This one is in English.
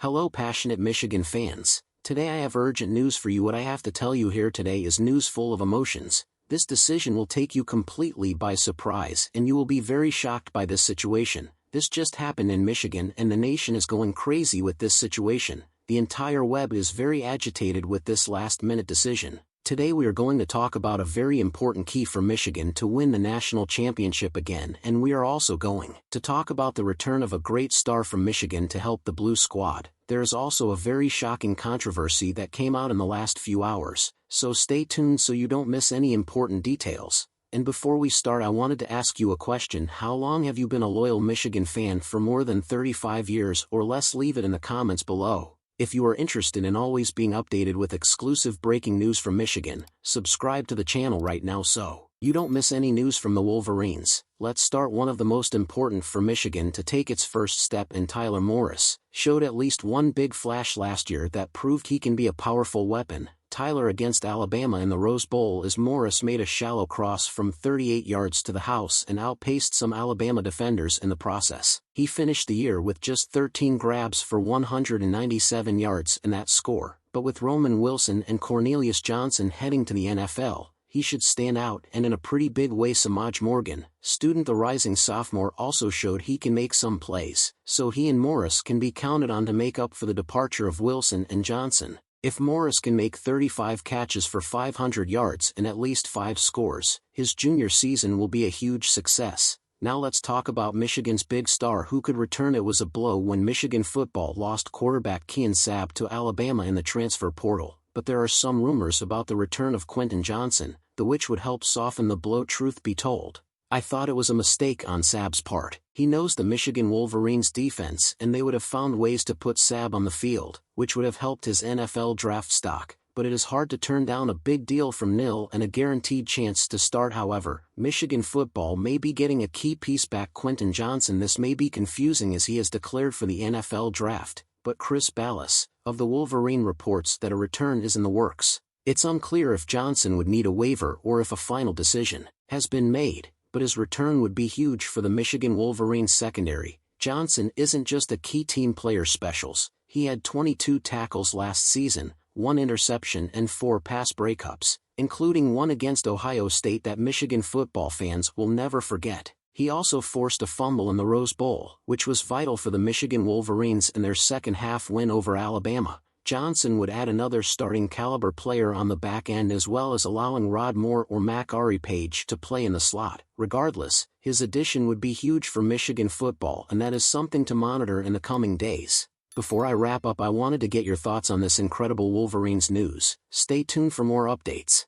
Hello passionate Michigan fans, today I have urgent news for you. What I have to tell you here today is news full of emotions. This decision will take you completely by surprise and you will be very shocked by this situation. This just happened in Michigan and the nation is going crazy with this situation. The entire web is very agitated with this last-minute decision. Today we are going to talk about a very important key for Michigan to win the national championship again, and we are also going to talk about the return of a great star from Michigan to help the Blue Squad. There is also a very shocking controversy that came out in the last few hours, so stay tuned so you don't miss any important details. And before we start, I wanted to ask you a question. How long have you been a loyal Michigan fan? For more than 35 years or less? Leave it in the comments below. If you are interested in always being updated with exclusive breaking news from Michigan, subscribe to the channel right now so you don't miss any news from the Wolverines. Let's start. One of the most important for Michigan to take its first step in Tyler Morris showed at least one big flash last year that proved he can be a powerful weapon. Tyler against Alabama in the Rose Bowl as Morris made a shallow cross from 38 yards to the house and outpaced some Alabama defenders in the process. He finished the year with just 13 grabs for 197 yards in that score, but with Roman Wilson and Cornelius Johnson heading to the NFL, he should stand out, and in a pretty big way. Samaj Morgan, the rising sophomore, also showed he can make some plays, so he and Morris can be counted on to make up for the departure of Wilson and Johnson. If Morris can make 35 catches for 500 yards and at least 5 scores, his junior season will be a huge success. Now let's talk about Michigan's big star who could return. It was a blow when Michigan football lost quarterback Kean Sabb to Alabama in the transfer portal, but there are some rumors about the return of Quentin Johnson, which would help soften the blow. Truth be told, I thought it was a mistake on Sabb's part. He knows the Michigan Wolverines defense and they would have found ways to put Sabb on the field, which would have helped his NFL draft stock, but it is hard to turn down a big deal from nil and a guaranteed chance to start. However, Michigan football may be getting a key piece back, Quentin Johnson. This may be confusing as he has declared for the NFL draft, but Chris Ballas of the Wolverine reports that a return is in the works. It's unclear if Johnson would need a waiver or if a final decision has been made, but his return would be huge for the Michigan Wolverines secondary. Johnson isn't just a key team player specials. He had 22 tackles last season, 1 interception and 4 pass breakups, including one against Ohio State that Michigan football fans will never forget. He also forced a fumble in the Rose Bowl, which was vital for the Michigan Wolverines in their second-half win over Alabama. Johnson would add another starting caliber player on the back end, as well as allowing Rod Moore or Macari Page to play in the slot. Regardless, his addition would be huge for Michigan football, and that is something to monitor in the coming days. Before I wrap up, I wanted to get your thoughts on this incredible Wolverines news. Stay tuned for more updates.